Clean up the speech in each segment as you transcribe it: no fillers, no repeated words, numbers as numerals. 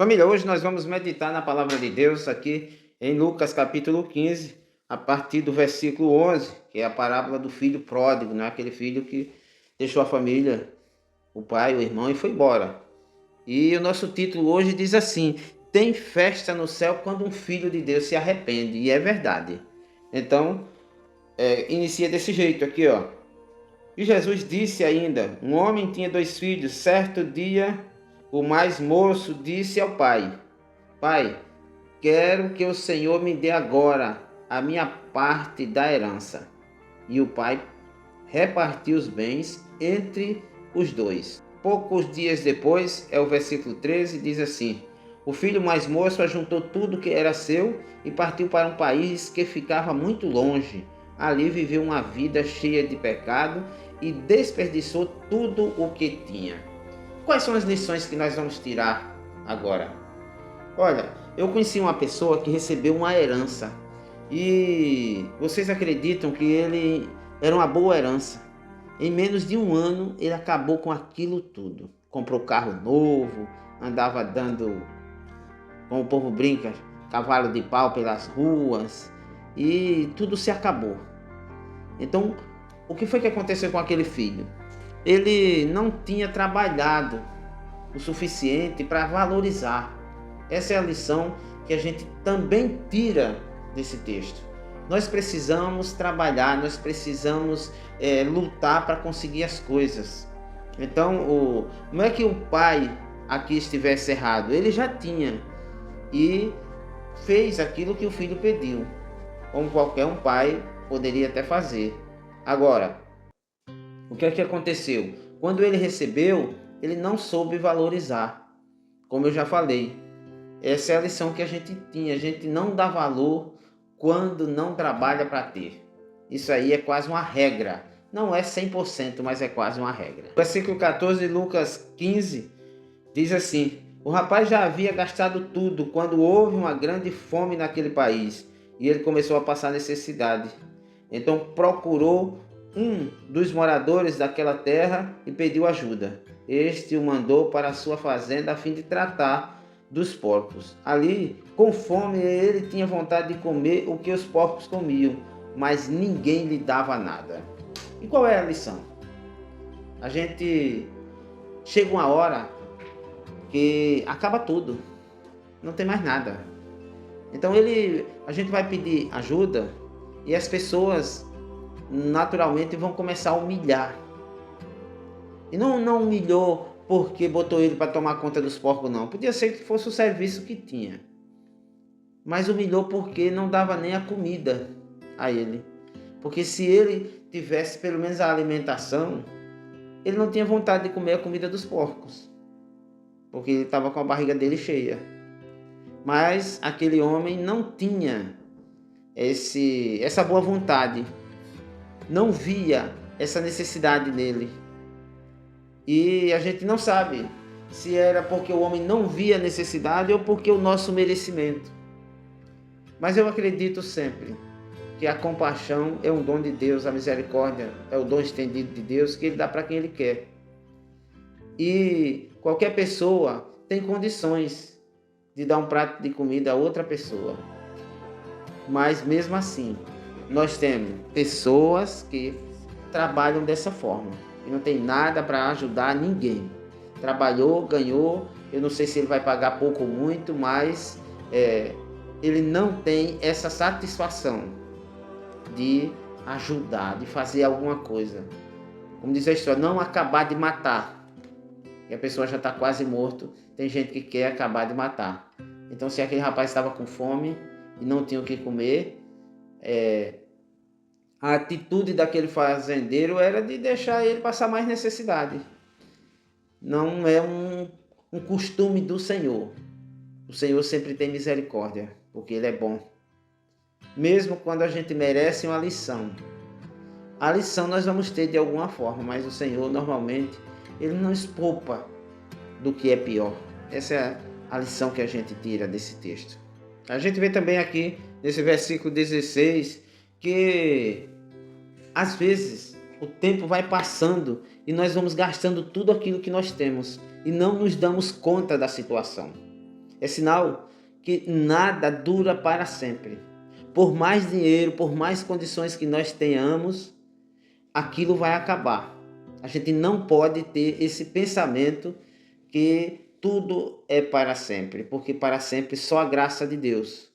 Família, hoje nós vamos meditar na palavra de Deus aqui em Lucas capítulo 15, a partir do versículo 11, que é a parábola do filho pródigo, né? Aquele filho que deixou a família, o pai, o irmão e foi embora. E o nosso título hoje diz assim: tem festa no céu quando um filho de Deus se arrepende, e é verdade. Então, inicia desse jeito aqui, ó. E Jesus disse ainda: um homem tinha 2 filhos. Certo dia, o mais moço disse ao pai: Pai, quero que o Senhor me dê agora a minha parte da herança. E o pai repartiu os bens entre os 2. Poucos dias depois, o versículo 13, diz assim: o filho mais moço ajuntou tudo que era seu e partiu para um país que ficava muito longe. Ali viveu uma vida cheia de pecado e desperdiçou tudo o que tinha. Quais são as lições que nós vamos tirar agora? Olha, eu conheci uma pessoa que recebeu uma herança e vocês acreditam que ele era uma boa herança? Em menos de um ano ele acabou com aquilo tudo. Comprou carro novo, andava dando, como o povo brinca, cavalo de pau pelas ruas e tudo se acabou. Então, o que foi que aconteceu com aquele filho? Ele não tinha trabalhado o suficiente para valorizar. Essa é a lição que a gente também tira desse texto. Nós precisamos trabalhar, nós precisamos lutar para conseguir as coisas. Então, não é que o pai aqui estivesse errado, ele já tinha e fez aquilo que o filho pediu, como qualquer um pai poderia até fazer. Agora, o que é que aconteceu? Quando ele recebeu, ele não soube valorizar. Como eu já falei, essa é a lição que a gente tinha. A gente não dá valor quando não trabalha para ter. Isso aí é quase uma regra. Não é 100%, mas é quase uma regra. Versículo 14 de Lucas 15 diz assim: o rapaz já havia gastado tudo quando houve uma grande fome naquele país e ele começou a passar necessidade. Então procurou um dos moradores daquela terra e pediu ajuda. Este o mandou para a sua fazenda a fim de tratar dos porcos. Ali, com fome, ele tinha vontade de comer o que os porcos comiam, mas ninguém lhe dava nada. E qual é a lição? A gente chega uma hora que acaba tudo, não tem mais nada. Então a gente vai pedir ajuda e as pessoas naturalmente vão começar a humilhar. E não humilhou porque botou ele para tomar conta dos porcos, não. Podia ser que fosse o serviço que tinha. Mas humilhou porque não dava nem a comida a ele. Porque se ele tivesse pelo menos a alimentação, ele não tinha vontade de comer a comida dos porcos. Porque ele estava com a barriga dele cheia. Mas aquele homem não tinha essa boa vontade. Não via essa necessidade nele. E a gente não sabe se era porque o homem não via necessidade ou porque o nosso merecimento. Mas eu acredito sempre que a compaixão é um dom de Deus, a misericórdia é o dom estendido de Deus que Ele dá para quem Ele quer. E qualquer pessoa tem condições de dar um prato de comida a outra pessoa. Mas mesmo assim, nós temos pessoas que trabalham dessa forma e não tem nada para ajudar ninguém. Trabalhou, ganhou, eu não sei se ele vai pagar pouco ou muito, mas ele não tem essa satisfação de ajudar, de fazer alguma coisa. Como diz a história, não acabar de matar. E a pessoa já está quase morto, tem gente que quer acabar de matar. Então se aquele rapaz estava com fome e não tinha o que comer, a atitude daquele fazendeiro era de deixar ele passar mais necessidade. Não é um costume do Senhor. O Senhor sempre tem misericórdia, porque Ele é bom. Mesmo quando a gente merece uma lição. A lição nós vamos ter de alguma forma, mas o Senhor normalmente, Ele não poupa do que é pior. Essa é a lição que a gente tira desse texto. A gente vê também aqui, nesse versículo 16, que às vezes o tempo vai passando e nós vamos gastando tudo aquilo que nós temos e não nos damos conta da situação. É sinal que nada dura para sempre. Por mais dinheiro, por mais condições que nós tenhamos, aquilo vai acabar. A gente não pode ter esse pensamento que tudo é para sempre, porque para sempre só a graça de Deus.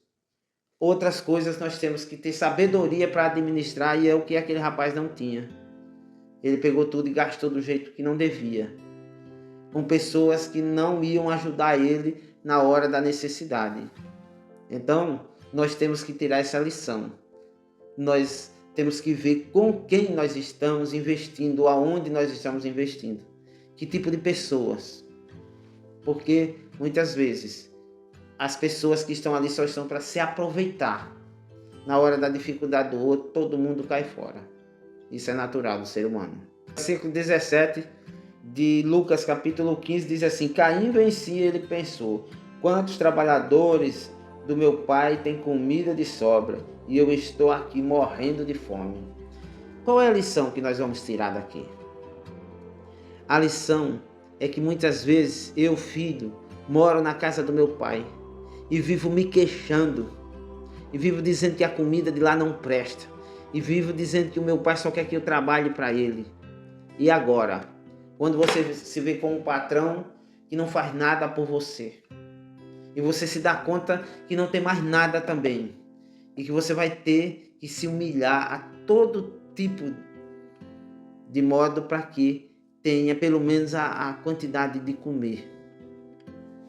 Outras coisas nós temos que ter sabedoria para administrar, e é o que aquele rapaz não tinha. Ele pegou tudo e gastou do jeito que não devia, com pessoas que não iam ajudar ele na hora da necessidade. Então, nós temos que tirar essa lição. Nós temos que ver com quem nós estamos investindo, aonde nós estamos investindo, que tipo de pessoas. Porque muitas vezes as pessoas que estão ali só estão para se aproveitar. Na hora da dificuldade do outro, todo mundo cai fora. Isso é natural do ser humano. Versículo 17 de Lucas capítulo 15 diz assim: Caindo em si, ele pensou: quantos trabalhadores do meu pai têm comida de sobra e eu estou aqui morrendo de fome. Qual é a lição que nós vamos tirar daqui? A lição é que muitas vezes eu, filho, moro na casa do meu pai e vivo me queixando, e vivo dizendo que a comida de lá não presta, e vivo dizendo que o meu pai só quer que eu trabalhe para ele. E agora, quando você se vê com um patrão que não faz nada por você, e você se dá conta que não tem mais nada também, e que você vai ter que se humilhar a todo tipo de modo para que tenha pelo menos a quantidade de comer.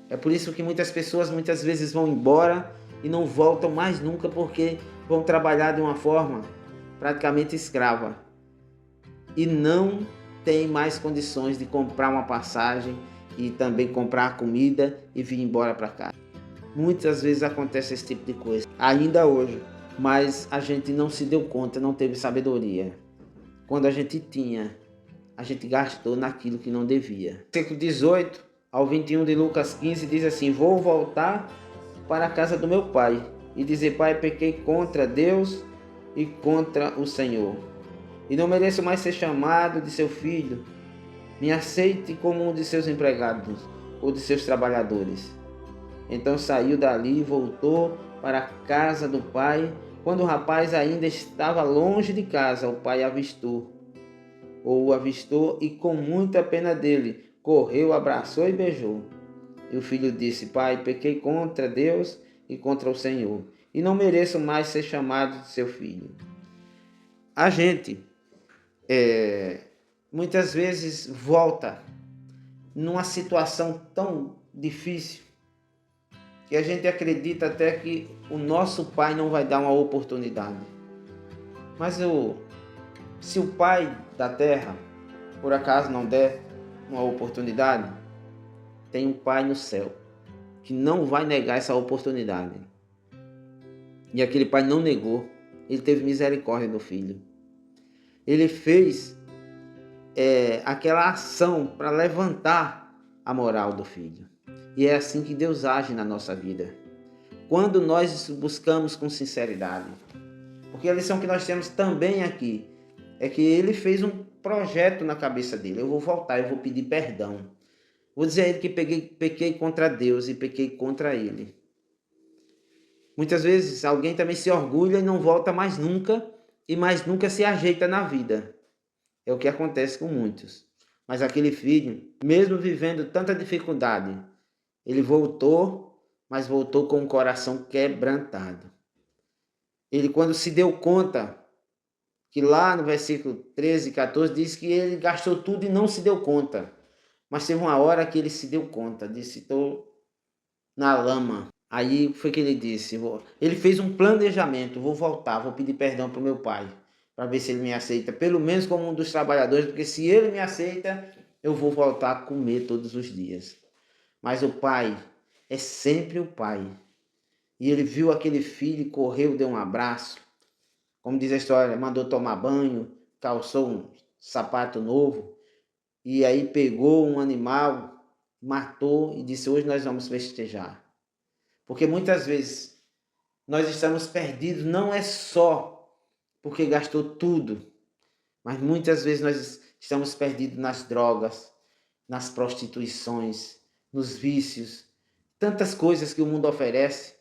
É por isso que muitas pessoas muitas vezes vão embora e não voltam mais nunca, porque vão trabalhar de uma forma praticamente escrava e não tem mais condições de comprar uma passagem e também comprar comida e vir embora para casa. Muitas vezes acontece esse tipo de coisa, ainda hoje, mas a gente não se deu conta, não teve sabedoria. Quando a gente tinha, a gente gastou naquilo que não devia. Versículo 18 ao 21 de Lucas 15 diz assim: Vou voltar para a casa do meu pai e dizer: Pai, pequei contra Deus e contra o Senhor, e não mereço mais ser chamado de seu filho. Me aceite como um de seus empregados ou de seus trabalhadores. Então saiu dali e voltou para a casa do pai. Quando o rapaz ainda estava longe de casa, o pai o avistou e com muita pena dele, correu, abraçou e beijou. E o filho disse: Pai, pequei contra Deus e contra o Senhor, e não mereço mais ser chamado de seu filho. A gente muitas vezes volta numa situação tão difícil que a gente acredita até que o nosso pai não vai dar uma oportunidade. Mas se o pai da terra, por acaso, não der uma oportunidade, tem um pai no céu que não vai negar essa oportunidade. E aquele pai não negou, ele teve misericórdia do filho. Ele fez aquela ação para levantar a moral do filho. E é assim que Deus age na nossa vida, quando nós buscamos com sinceridade. Porque a lição que nós temos também aqui é que ele fez um projeto na cabeça dele: eu vou voltar, eu vou pedir perdão. Vou dizer a ele que pequei contra Deus e pequei contra ele. Muitas vezes alguém também se orgulha e não volta mais nunca, e mais nunca se ajeita na vida. É o que acontece com muitos. Mas aquele filho, mesmo vivendo tanta dificuldade, ele voltou, mas voltou com o coração quebrantado. Ele, quando se deu conta, que lá no versículo 13 e 14 diz que ele gastou tudo e não se deu conta. Mas teve uma hora que ele se deu conta, disse: estou na lama. Aí foi que ele disse, ele fez um planejamento: vou voltar, vou pedir perdão para o meu pai, para ver se ele me aceita, pelo menos como um dos trabalhadores, porque se ele me aceita, eu vou voltar a comer todos os dias. Mas o pai é sempre o pai. E ele viu aquele filho, correu, deu um abraço. Como diz a história, mandou tomar banho, calçou um sapato novo. E aí pegou um animal, matou e disse: hoje nós vamos festejar. Porque muitas vezes nós estamos perdidos, não é só porque gastou tudo, mas muitas vezes nós estamos perdidos nas drogas, nas prostituições, nos vícios. tantas coisas que o mundo oferece,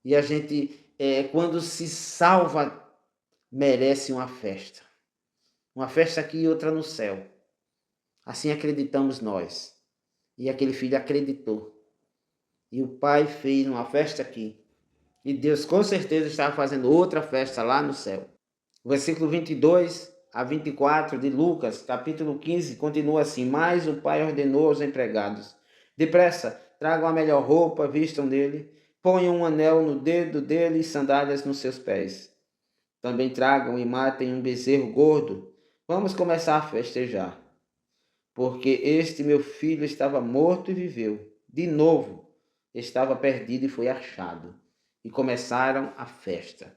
e a gente, quando se salva, merece uma festa. Uma festa aqui e outra no céu. Assim acreditamos nós. E aquele filho acreditou. E o pai fez uma festa aqui. E Deus com certeza estava fazendo outra festa lá no céu. O versículo 22 a 24 de Lucas, capítulo 15, continua assim: Mas o pai ordenou aos empregados: Depressa, tragam a melhor roupa, vistam dele, ponham um anel no dedo dele e sandálias nos seus pés. Também tragam e matem um bezerro gordo. Vamos começar a festejar. Porque este meu filho estava morto e viveu. De novo, estava perdido e foi achado. E começaram a festa.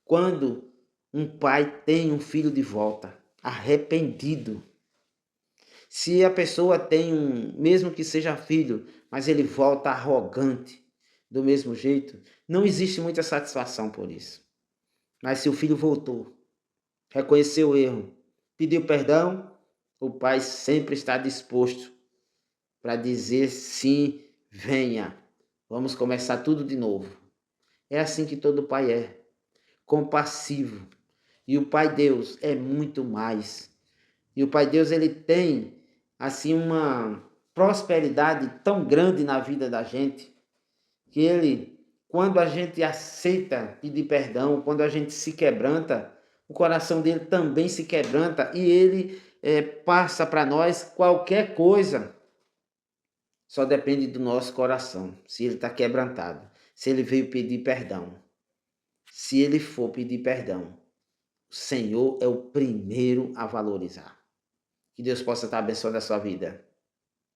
Quando um pai tem um filho de volta, arrependido, se a pessoa tem mesmo que seja filho, mas ele volta arrogante, do mesmo jeito, não existe muita satisfação por isso. Mas se o filho voltou, reconheceu o erro, pediu perdão, o pai sempre está disposto para dizer sim, venha, vamos começar tudo de novo. É assim que todo pai é, compassivo. E o Pai Deus é muito mais. E o Pai Deus, ele tem assim uma prosperidade tão grande na vida da gente, que ele, quando a gente aceita pedir perdão, quando a gente se quebranta, o coração dele também se quebranta e ele passa para nós qualquer coisa. Só depende do nosso coração, se ele está quebrantado, se ele veio pedir perdão. Se ele for pedir perdão, o Senhor é o primeiro a valorizar. Que Deus possa estar abençoando a sua vida.